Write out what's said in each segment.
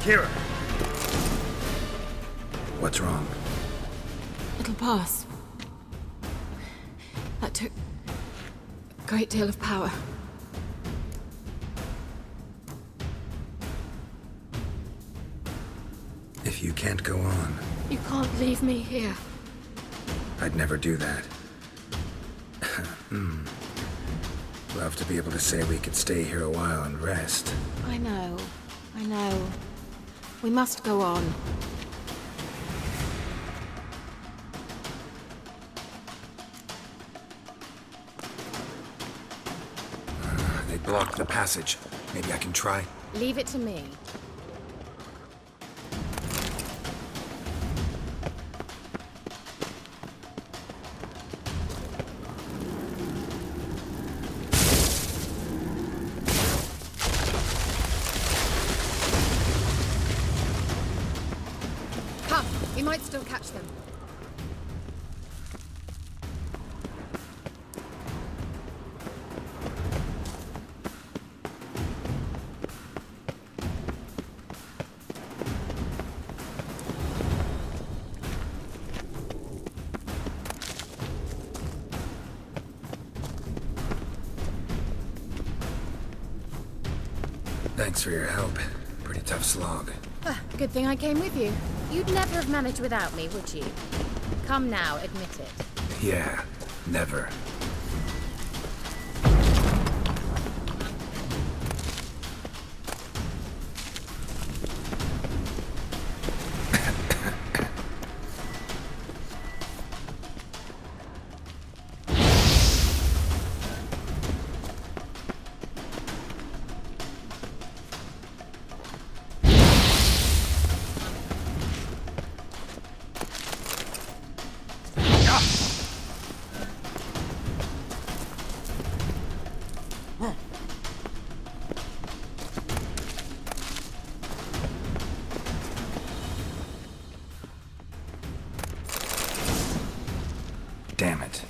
Kira. What's wrong? It'll pass. That took a great deal of power. If you can't go on, You can't leave me here. I'd never do that. Love to be able to say we could stay here a while and rest. I know. We must go on. They blocked the passage. Maybe I can try. Leave it to me. Come, we might still catch them. Thanks for your help. Pretty tough slog. Good thing I came with you. You'd never have managed without me, would you? Come now, admit it. Yeah, never. Damn it.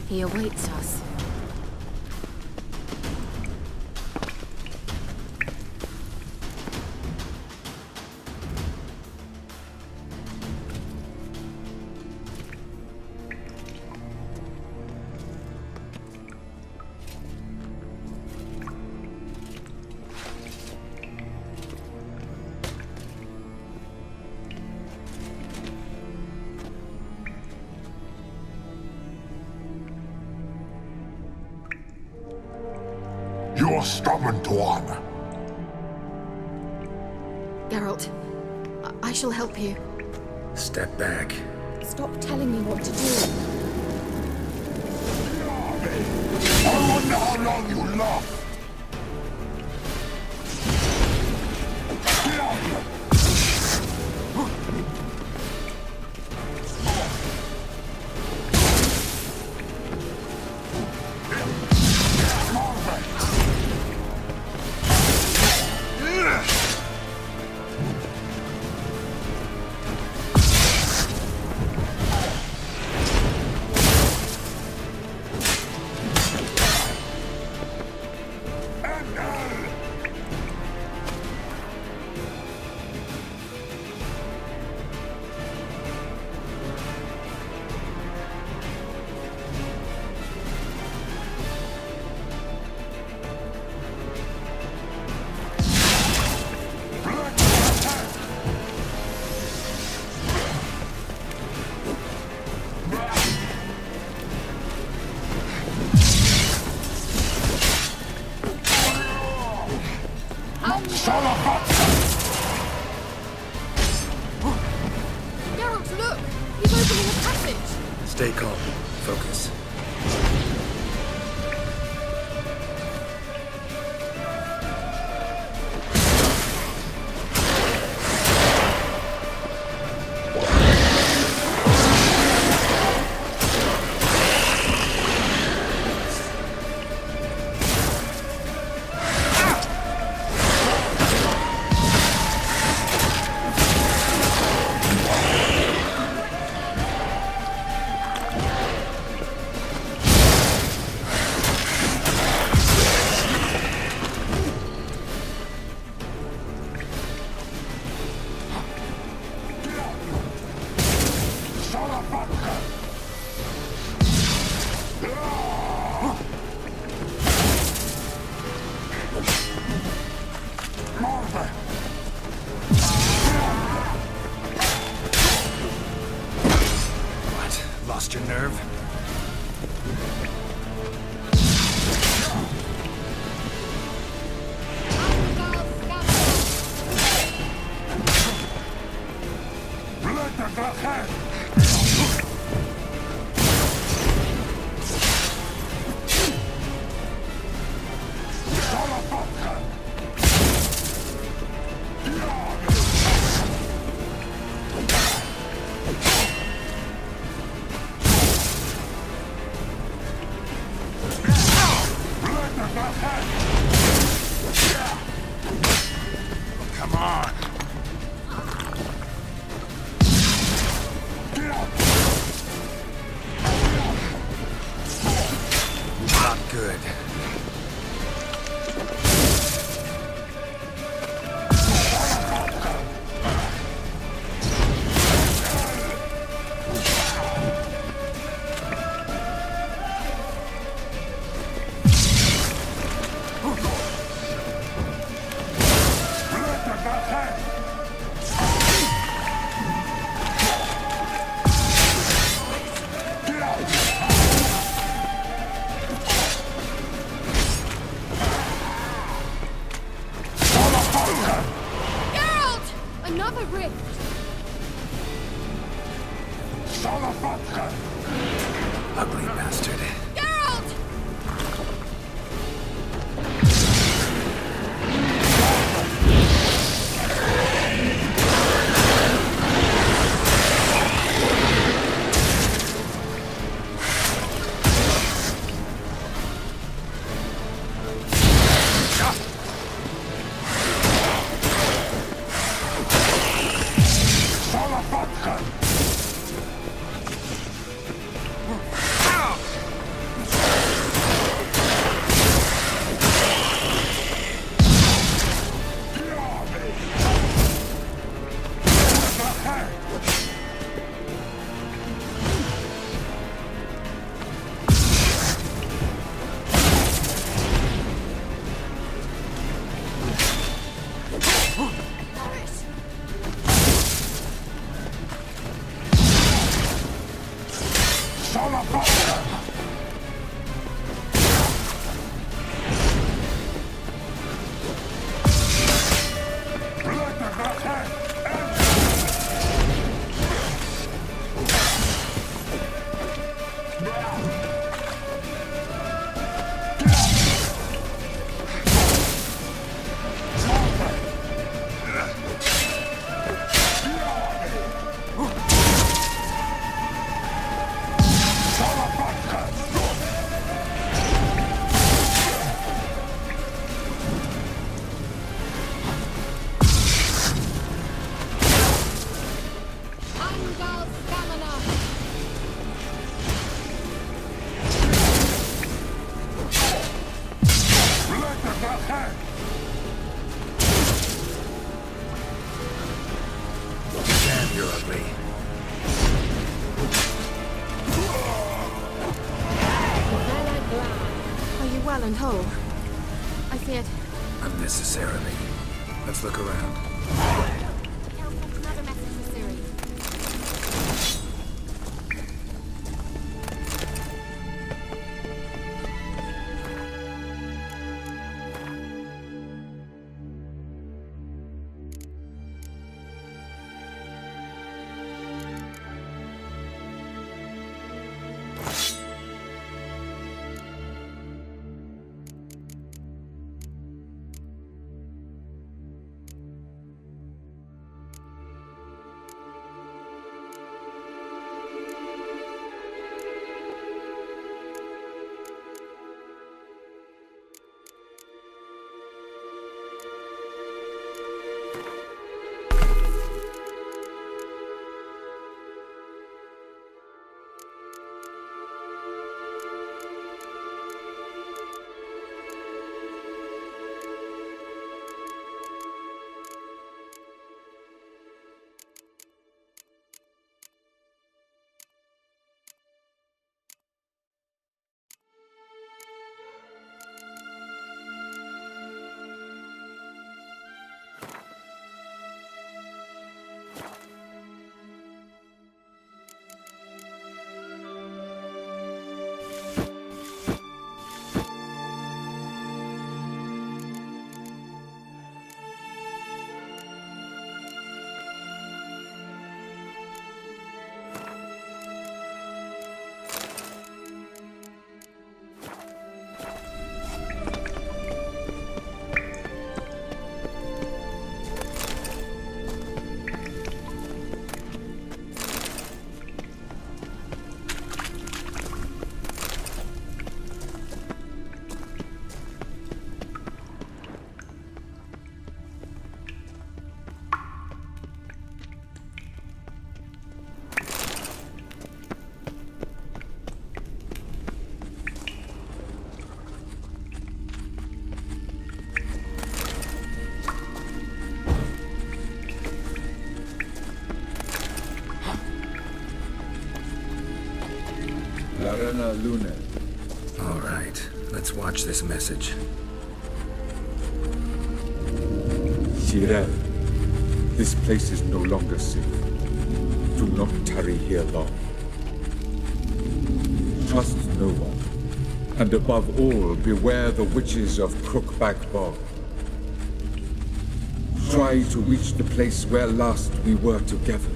He awaits us. You're stubborn, Tuan. Geralt, I shall help you. Step back. Stop telling me what to do. I wonder how long you last. Stay calm. Focus. What? Lost your nerve? Come on! Not good. Geralt! Another rift! Ugly bastard. Geralt! Damn, you're ugly. Are you well and whole? I feared... Unnecessarily. Let's look around. Another message for Ciri. Arena Lune. All right, let's watch this message. Jirel, this place is no longer safe. Do not tarry here long. Trust no one. And above all, beware the witches of Crookback Bog. Try to reach the place where last we were together.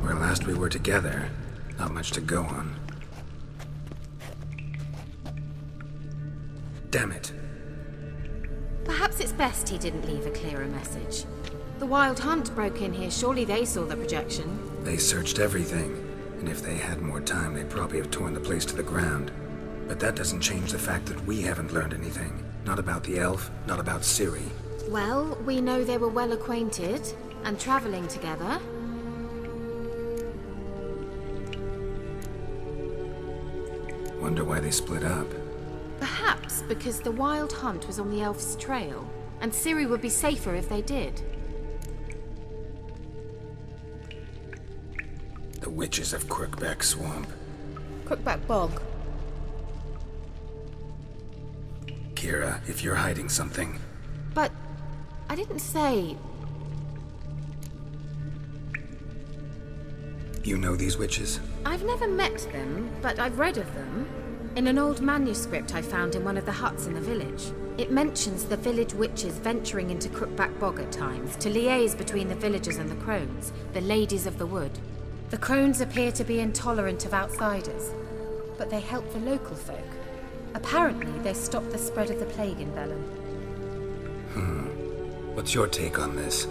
Where last we were together, not much to go on. Damn it. Perhaps it's best he didn't leave a clearer message. The Wild Hunt broke in here. Surely they saw the projection. They searched everything, and if they had more time, they'd probably have torn the place to the ground. But that doesn't change the fact that we haven't learned anything. Not about the elf, not about Ciri. Well, we know they were well acquainted and traveling together. Wonder why they split up. Perhaps because the Wild Hunt was on the elf's trail, and Ciri would be safer if they did. The witches of Crookback Swamp. Crookback Bog. Kira, if you're hiding something... But I didn't say... You know these witches? I've never met them, but I've read of them. In an old manuscript I found in one of the huts in the village. It mentions the village witches venturing into Crookback Bog at times to liaise between the villagers and the crones, the ladies of the wood. The crones appear to be intolerant of outsiders, but they help the local folk. Apparently, they stopped the spread of the plague in Velen. What's your take on this?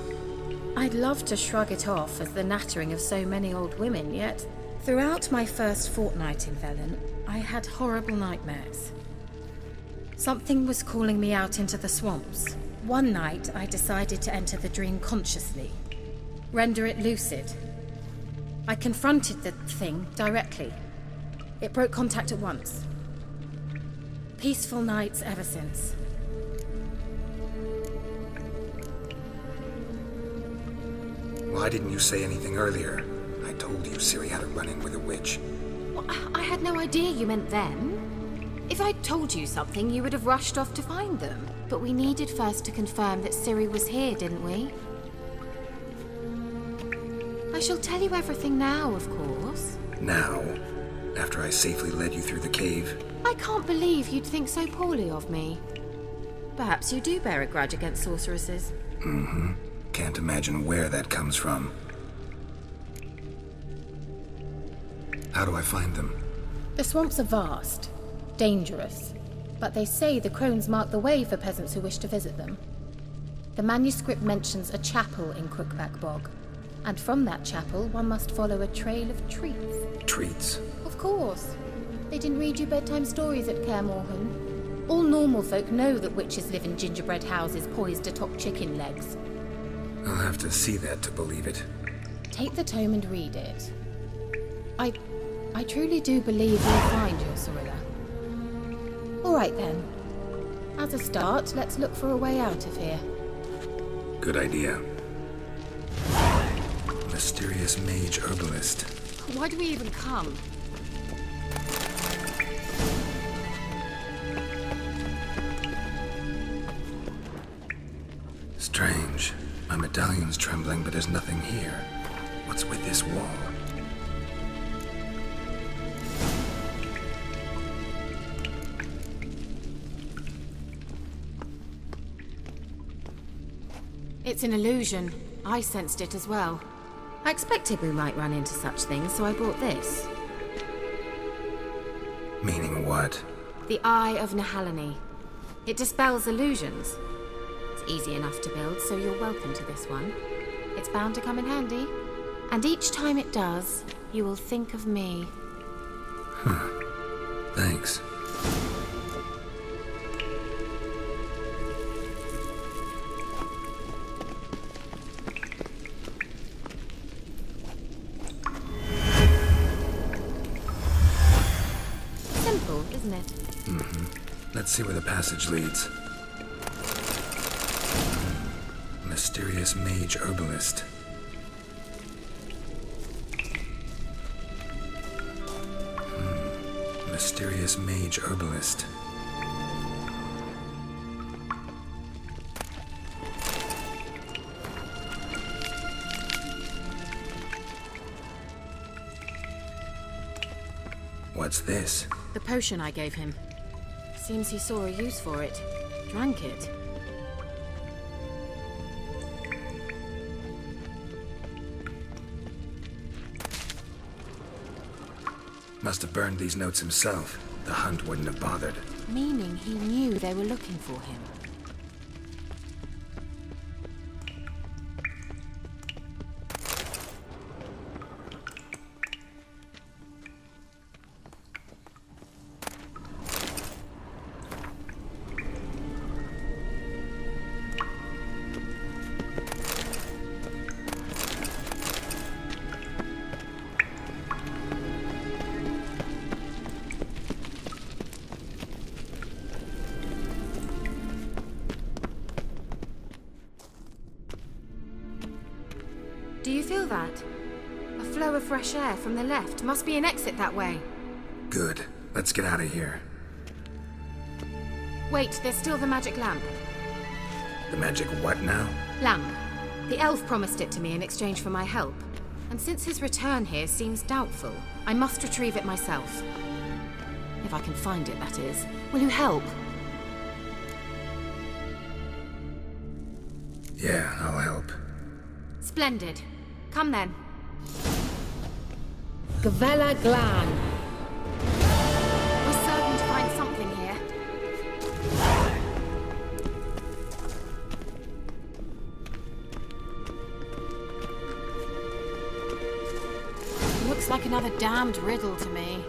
I'd love to shrug it off as the nattering of so many old women, yet throughout my first fortnight in Velen, I had horrible nightmares. Something was calling me out into the swamps. One night, I decided to enter the dream consciously, render it lucid. I confronted the thing directly. It broke contact at once. Peaceful nights ever since. Why didn't you say anything earlier? I told you Ciri had a run-in with a witch. Well, I had no idea you meant them. If I'd told you something, you would have rushed off to find them. But we needed first to confirm that Ciri was here, didn't we? I shall tell you everything now, of course. Now? After I safely led you through the cave? I can't believe you'd think so poorly of me. Perhaps you do bear a grudge against sorceresses. Mm-hmm. Can't imagine where that comes from. How do I find them? The swamps are vast, dangerous, but they say the crones mark the way for peasants who wish to visit them. The manuscript mentions a chapel in Crookback Bog, and from that chapel one must follow a trail of treats. Treats? Of course. They didn't read you bedtime stories at Kaer Morhen. All normal folk know that witches live in gingerbread houses poised atop chicken legs. I'll have to see that to believe it. Take the tome and read it. I truly do believe you'll find your Cirilla. All right then. As a start, let's look for a way out of here. Good idea. Mysterious mage herbalist. Why do we even come? Strange. My medallion's trembling, but there's nothing here. What's with this wall? It's an illusion. I sensed it as well. I expected we might run into such things, so I brought this. Meaning what? The Eye of Nehaleni. It dispels illusions. It's easy enough to build, so you're welcome to this one. It's bound to come in handy. And each time it does, you will think of me. Thanks. Simple, isn't it? Let's see where the passage leads. Mysterious mage herbalist. mysterious mage herbalist. What's this? The potion I gave him. Seems he saw a use for it. Drank it. Must have burned these notes himself. The hunt wouldn't have bothered. Meaning he knew they were looking for him. Do you feel that? A flow of fresh air from the left. Must be an exit that way. Good. Let's get out of here. Wait, there's still the magic lamp. The magic what now? Lamp. The elf promised it to me in exchange for my help. And since his return here seems doubtful, I must retrieve it myself. If I can find it, that is. Will you help? Yeah, I'll help. Splendid. Come then. Gavella Glan. We're certain to find something here. Looks like another damned riddle to me.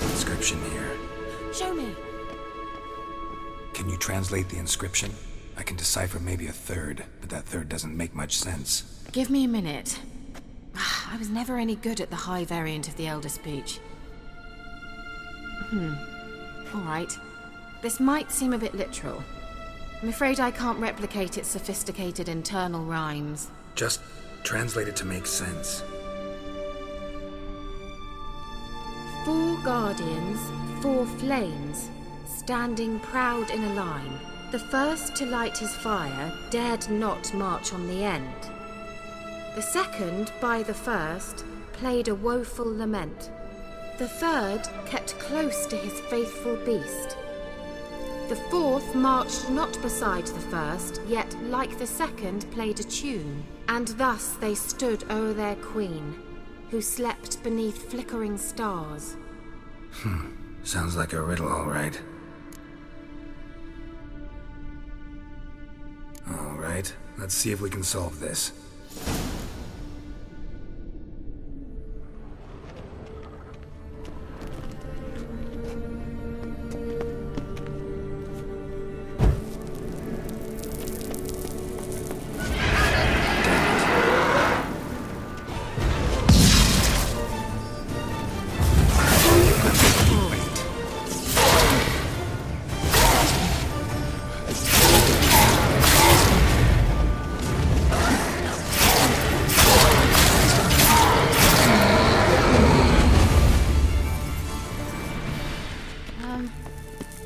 Inscription here. Show me. Can you translate the inscription? I can decipher maybe a third, but that third doesn't make much sense. Give me a minute. I was never any good at the high variant of the Elder Speech. All right. This might seem a bit literal. I'm afraid I can't replicate its sophisticated internal rhymes. Just translate it to make sense. 4 guardians, 4 flames, standing proud in a line. The first to light his fire dared not march on the end. The second, by the first, played a woeful lament. The third kept close to his faithful beast. The fourth marched not beside the first, yet like the second played a tune. And thus they stood o'er their queen, who slept beneath flickering stars. Sounds like a riddle, all right. All right, let's see if we can solve this.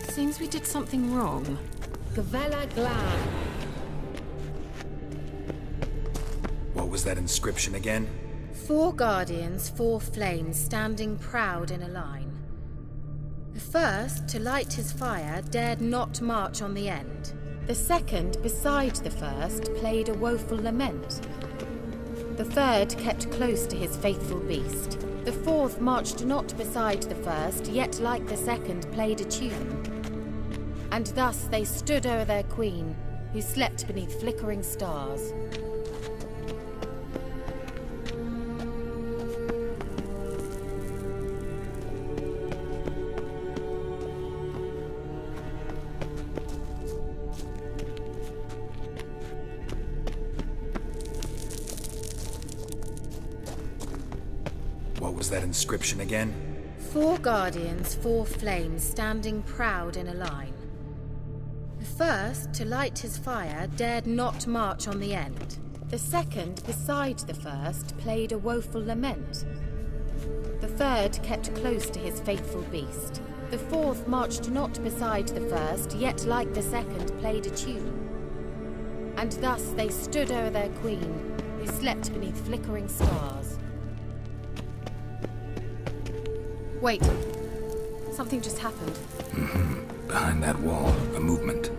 Seems we did something wrong. Gavella Glan. What was that inscription again? 4 guardians, 4 flames, standing proud in a line. The first, to light his fire, dared not march on the end. The second, beside the first, played a woeful lament. The third kept close to his faithful beast. The fourth marched not beside the first, yet like the second played a tune. And thus they stood o'er their queen, who slept beneath flickering stars. What was that inscription again? 4 guardians, 4 flames, standing proud in a line. The first, to light his fire, dared not march on the end. The second, beside the first, played a woeful lament. The third kept close to his faithful beast. The fourth marched not beside the first, yet like the second played a tune. And thus they stood o'er their queen, who slept beneath flickering stars. Wait. Something just happened. Behind that wall, a movement.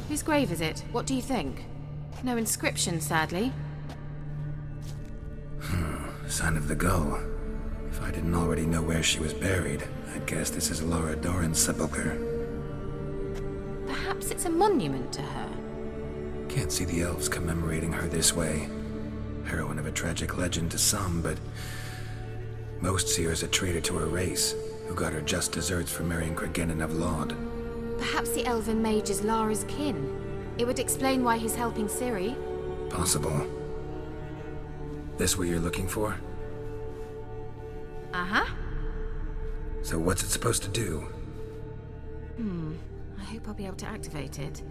Whose grave is it? What do you think? No inscription, sadly. Sign of the gull. If I didn't already know where she was buried, I'd guess this is Laura Doran's sepulcher. Perhaps it's a monument to her. Can't see the elves commemorating her this way. Heroine of a tragic legend to some, but most see her as a traitor to her race, who got her just deserts for marrying Cregennan of Laud. Perhaps the elven mage is Lara's kin. It would explain why he's helping Ciri. Possible. This what you're looking for? Uh-huh. So what's it supposed to do? I hope I'll be able to activate it.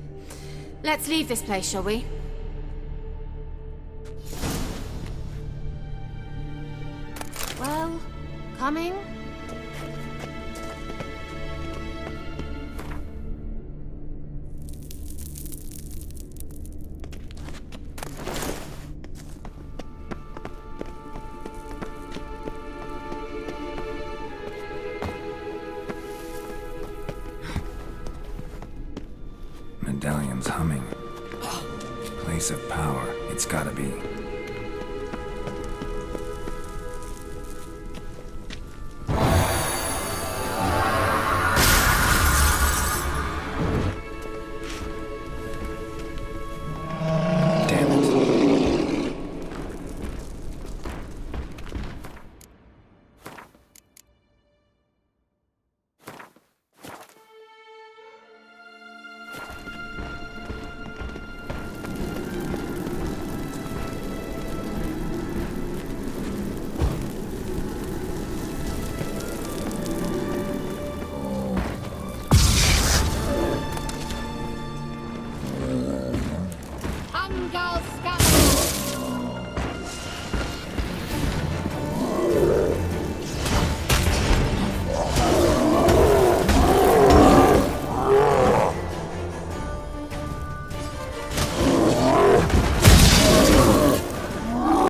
Let's leave this place, shall we? Well, coming? Medallion's humming. Place of power, it's gotta be.